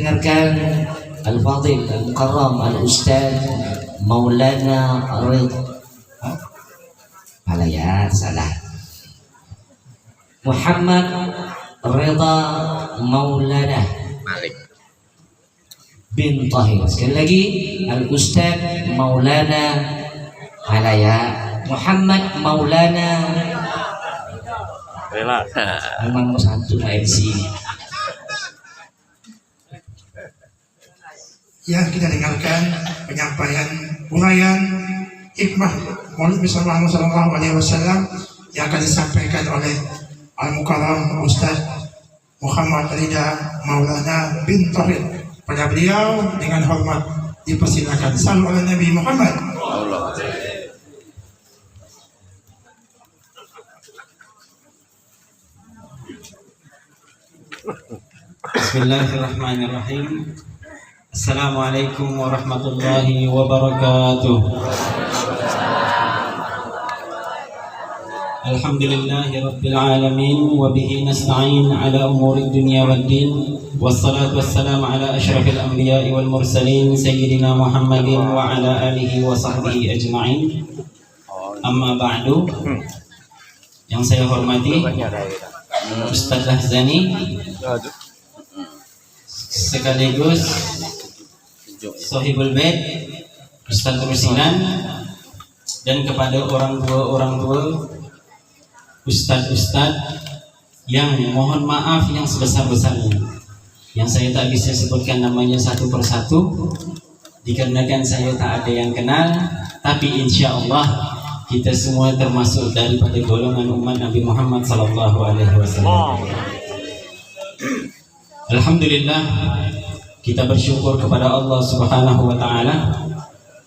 dengarkan Al-Fadhil Al-Mukarram Al-Ustaz Maulana Ridha. Salah ya, salah. Muhammad Ridha Maulana Malik bin Tahir. Sekali lagi Al-Ustaz Maulana Halaya Muhammad Maulana. Rela. Memang satu MC. Yang kita dengarkan penyampaian uraian hikmah Maulid Nabi Sallallahu Alaihi Wasallam yang akan disampaikan oleh Al-Mukarram Ustaz Muhammad Ridha Maulana bin Tahir. Pada beliau dengan hormat dipersilakan. Sallu ala Nabi Muhammad. Bismillahirrahmanirrahim. Assalamualaikum warahmatullahi wabarakatuh. Alhamdulillahi rabbil alamin wa bihi nasta'in ala umuri dunya waddin wassalatu wassalamu ala asyrafil anbiya'i wal mursalin sayyidina Muhammadin wa ala alihi wa sahbihi ajma'in. Amma ba'du. Yang saya hormati Ustaz Lahzani sekaligus Sohibul Bait Ustaz Rusinan, dan kepada orang tua Ustaz yang mohon maaf yang sebesar-besarnya, yang saya tak bisa sebutkan namanya satu persatu dikarenakan saya tak ada yang kenal, tapi insya Allah kita semua termasuk daripada golongan umat Nabi Muhammad Sallallahu Alaihi Wasallam. Alhamdulillah, kita bersyukur kepada Allah Subhanahu wa Ta'ala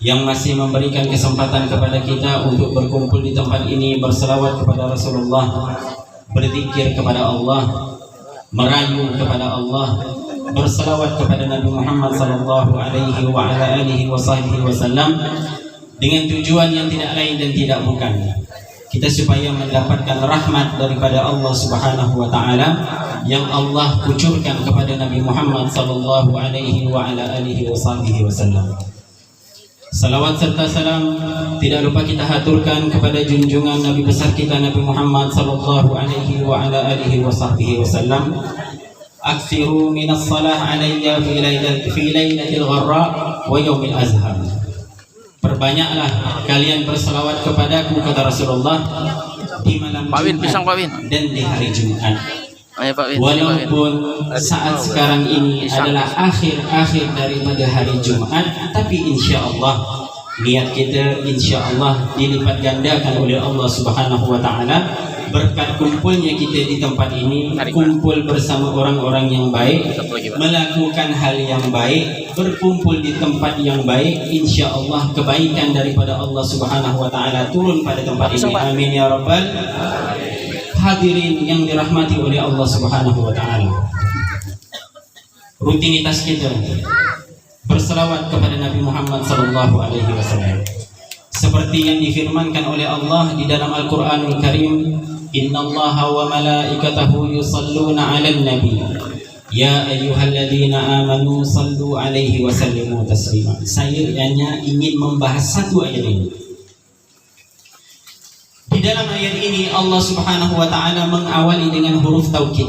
yang masih memberikan kesempatan kepada kita untuk berkumpul di tempat ini, berselawat kepada Rasulullah, berzikir kepada Allah, merayu kepada Allah, berselawat kepada Nabi Muhammad Sallallahu Alaihi wa ala alihi wasallam, dengan tujuan yang tidak lain dan tidak bukan kita supaya mendapatkan rahmat daripada Allah Subhanahu wa Ta'ala yang Allah kucurkan kepada Nabi Muhammad sallallahu alaihi wa ala alihi wasallam. Salawat serta salam tidak lupa kita haturkan kepada junjungan Nabi besar kita Nabi Muhammad sallallahu alaihi wa ala alihi wasallam. Aksiru minas salah alayya fi lailatil gharra wa yaumil azhar. Perbanyaklah kalian berselawat kepadaku, kata Rasulullah, di malam Jumat dan di hari Jumat. Walaupun saat sekarang ini adalah akhir-akhir daripada hari Jumat, tapi insya Allah niat kita insya Allah dilipat gandakan oleh Allah Subhanahu wa Ta'ala berkat kumpulnya kita di tempat ini, kumpul bersama orang-orang yang baik, melakukan hal yang baik, berkumpul di tempat yang baik, insya Allah kebaikan daripada Allah Subhanahu wa Ta'ala turun pada tempat ini. Amin ya rabbal hadirin yang dirahmati oleh Allah Subhanahu wa Ta'ala. Rutinitas kita berselawat kepada Nabi Muhammad sallallahu alaihi wasallam seperti yang difirmankan oleh Allah di dalam Al-Qur'anul Karim, innallaha wa malaikatahu yusalluna 'alan nabi ya ayyuhalladzina amanu sallu 'alaihi wa sallimu taslima. Saya hanya ingin membahas satu ayat ini. Di dalam ayat ini Allah Subhanahu wa Ta'ala mengawali dengan huruf taukid,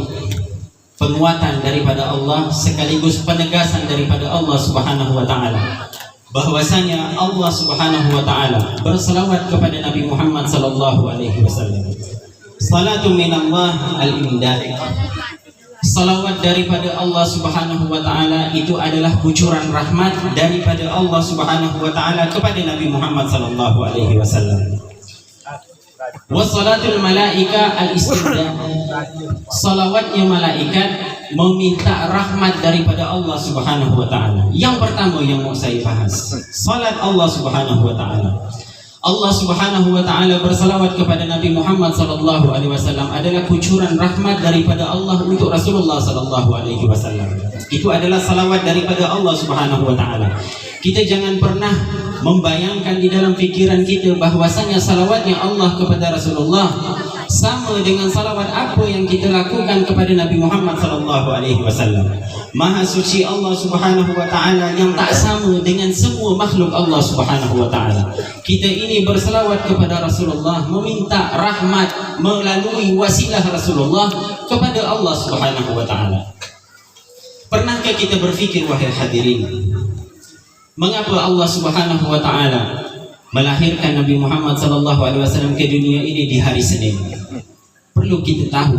penguatan daripada Allah sekaligus penegasan daripada Allah Subhanahu wa Ta'ala bahwasanya Allah Subhanahu wa Ta'ala berselawat kepada Nabi Muhammad sallallahu alaihi wasallam. Salatu minallah al-imdad. Salawat daripada Allah Subhanahu wa Ta'ala itu adalah kucuran rahmat daripada Allah Subhanahu wa Ta'ala kepada Nabi Muhammad sallallahu alaihi wasallam. Wassalatul malaika al-istimdad. Salawatnya malaikat meminta rahmat daripada Allah Subhanahu wa Ta'ala. Yang pertama yang mau saya bahas, salat Allah Subhanahu wa Ta'ala. Allah Subhanahu wa Ta'ala bersalawat kepada Nabi Muhammad sallallahu alaihi wasallam adalah kucuran rahmat daripada Allah untuk Rasulullah sallallahu alaihi wasallam. Itu adalah salawat daripada Allah Subhanahu wa Ta'ala. Kita jangan pernah membayangkan di dalam pikiran kita bahwasanya salawatnya Allah kepada Rasulullah sama dengan salawat apa yang kita lakukan kepada Nabi Muhammad sallallahu alaihi wasallam. Maha suci Allah Subhanahu wa taala yang tak sama dengan semua makhluk Allah Subhanahu wa taala. Kita ini berselawat kepada Rasulullah, meminta rahmat melalui wasilah Rasulullah kepada Allah Subhanahu wa taala. Pernahkah kita berfikir, wahai hadirin, mengapa Allah Subhanahu wa taala melahirkan Nabi Muhammad sallallahu alaihi wasallam ke dunia ini di hari Senin? Perlu kita tahu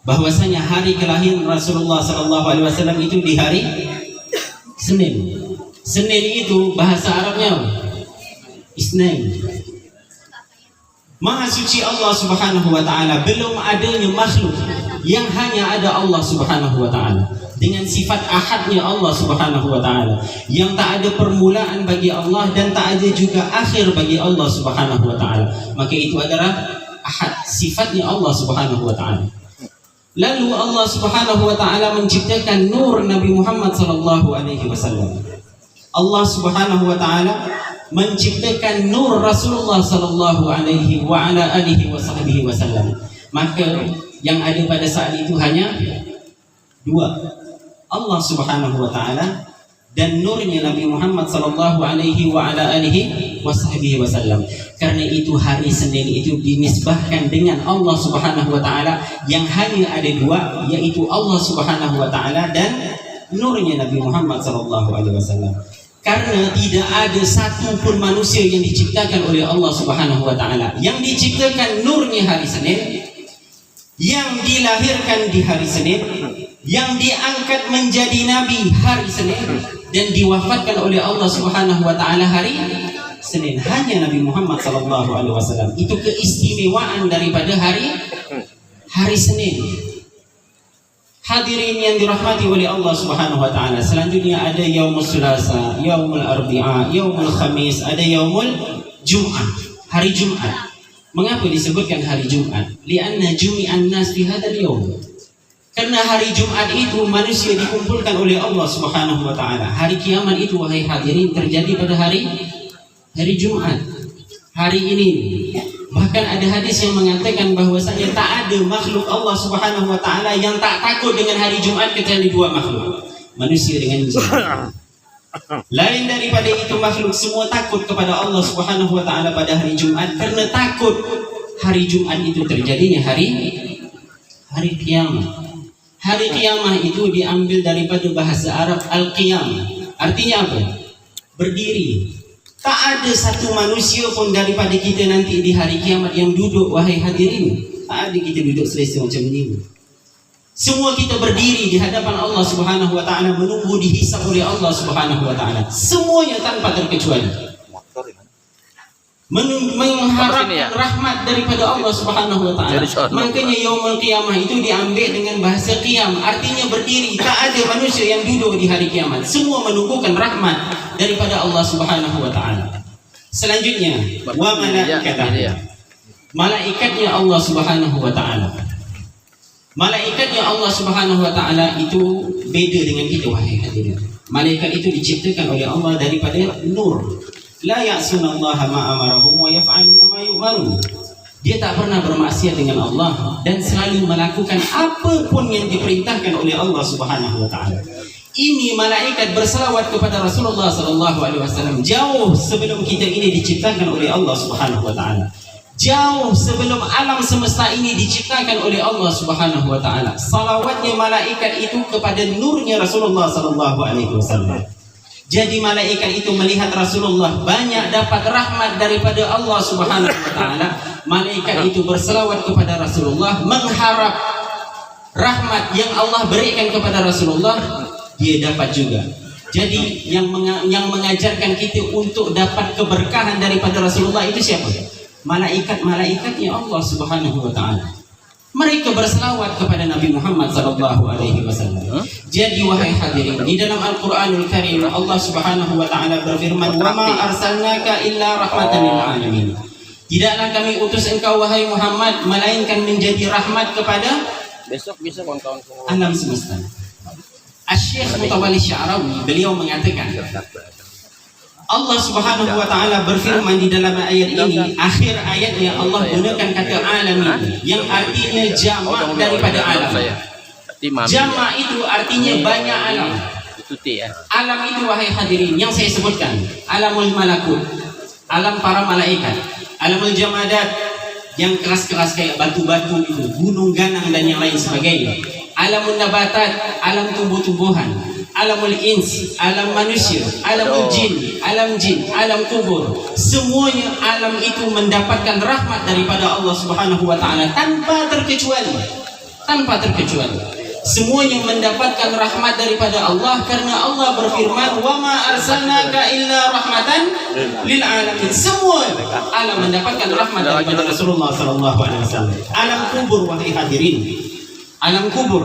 bahwasanya hari kelahiran Rasulullah sallallahu alaihi wasallam itu di hari Senin. Senin itu bahasa Arabnya Isnin. Maha suci Allah Subhanahu wa taala, belum adanya makhluk yang hanya ada Allah Subhanahu wa taala. Dengan sifat ahadnya Allah Subhanahu wa taala, yang tak ada permulaan bagi Allah dan tak ada juga akhir bagi Allah Subhanahu wa taala. Maka itu adalah ahad, sifatnya Allah Subhanahu wa taala. Lalu Allah Subhanahu wa taala menciptakan nur Nabi Muhammad sallallahu alaihi wasallam. Allah Subhanahu wa taala menciptakan nur Rasulullah sallallahu alaihi wa ala alihi wasahbihi wasallam. Maka yang ada pada saat itu hanya dua, Allah Subhanahu wa taala dan nurnya Nabi Muhammad sallallahu alaihi wa ala alihi wasahbihi wasallam. Karena itu hari Senin itu dinisbahkan dengan Allah Subhanahu wa taala yang hanya ada dua, yaitu Allah Subhanahu wa taala dan nurnya Nabi Muhammad sallallahu alaihi wasallam. Karena tidak ada satu pun manusia yang diciptakan oleh Allah Subhanahu wa taala yang diciptakan nurnya hari Senin, yang dilahirkan di hari Senin, yang diangkat menjadi nabi hari Senin, dan diwafatkan oleh Allah Subhanahu wa taala hari Senin. Hanya Nabi Muhammad sallallahu alaihi wasallam. Itu keistimewaan daripada hari Senin. Hadirin yang dirahmati oleh Allah Subhanahu wa taala, selanjutnya ada yaumul Selasa, yaumul Arbi'a, yaumul Khamis, ada yaumul Jumat, hari Jumat. Mengapa disebutkan hari Jumat? Lianna jumi'an nas fi hadzal yaum. Karena hari Jumat itu manusia dikumpulkan oleh Allah Subhanahu wa taala. Hari kiamat itu, wahai hadirin, terjadi pada hari Jumat. Hari ini. Bahkan ada hadis yang mengatakan bahwasanya tak ada makhluk Allah Subhanahu wa taala yang tak takut dengan hari Jumat kecuali dua makhluk, manusia dengan jin. Lain daripada itu makhluk semua takut kepada Allah Subhanahu wa taala pada hari Jumat, karena takut hari Jumat itu terjadinya hari kiamat. Hari kiamat itu diambil daripada bahasa Arab al-qiyam. Artinya apa? Berdiri. Tak ada satu manusia pun daripada kita nanti di hari kiamat yang duduk, wahai hadirin. Tak ada kita duduk selesa macam ini. Semua kita berdiri di hadapan Allah Subhanahu wa taala menunggu dihisab oleh Allah Subhanahu wa taala. Semuanya tanpa terkecuali. Mengharapkan rahmat daripada Allah Subhanahu wa taala. Makanya yaumul qiyamah itu diambil dengan bahasa qiyam, artinya berdiri. Tak ada manusia yang duduk di hari kiamat. Semua menunggukan rahmat daripada Allah Subhanahu wa taala. Selanjutnya, wa malaikatah. Malaikatnya Allah Subhanahu wa taala. Malaikatnya Allah Subhanahu wa taala itu beda dengan kita, wahai hadirin. Malaikat itu diciptakan oleh Allah daripada nur. La ya'sunallaha ma amarahum wa yaf'aluna ma yu'marun. Dia tak pernah bermaksiat dengan Allah dan selalu melakukan apapun yang diperintahkan oleh Allah Subhanahu wa taala. Ini malaikat berselawat kepada Rasulullah sallallahu alaihi wasallam jauh sebelum kita ini diciptakan oleh Allah Subhanahu wa taala. Jauh sebelum alam semesta ini diciptakan oleh Allah Subhanahu wa taala. Salawatnya malaikat itu kepada nurnya Rasulullah sallallahu alaihi wasallam. Jadi malaikat itu melihat Rasulullah banyak dapat rahmat daripada Allah Subhanahu wa taala. Malaikat itu berselawat kepada Rasulullah, mengharap rahmat yang Allah berikan kepada Rasulullah dia dapat juga. Jadi yang mengajarkan kita untuk dapat keberkahan daripada Rasulullah itu siapa? Malaikat-malaikatnya Allah Subhanahu wa taala. Mereka berselawat kepada Nabi Muhammad sallallahu alaihi wasallam. Jadi wahai hadirin, di dalam Al-Qur'anul Karim Allah Subhanahu wa taala berfirman, "Wa ma arsalnaka illa rahmatan lil alamin." Tidaklah kami utus engkau wahai Muhammad melainkan menjadi rahmat kepada besok bisa kawan-kawan semua alam semesta. Asy-Syaikh Mutawalli Sya'rawi beliau mengatakan Allah Subhanahu wa taala berfirman di dalam ayat ini, akhir ayatnya Allah gunakan kata alamin yang artinya jamak daripada alam. Jamak itu artinya banyak alam. Alam itu wahai hadirin yang saya sebutkan, alamul malakut, alam para malaikat, alamul jamadat yang keras-keras kayak batu-batu itu, gunung ganang dan yang lain sebagainya. Alamul nabatat, alam tumbuh-tumbuhan, alamul ins, alam manusia, alamul jin, alam kubur. Semuanya alam itu mendapatkan rahmat daripada Allah Subhanahu wa taala tanpa terkecuali. Tanpa terkecuali. Semuanya mendapatkan rahmat daripada Allah karena Allah berfirman, "Wa ma arsalnaka illa rahmatan lil alamin." Semua alam mendapatkan rahmat daripada Rasulullah sallallahu alaihi wasallam. Alam kubur wahai hadirin. Alam kubur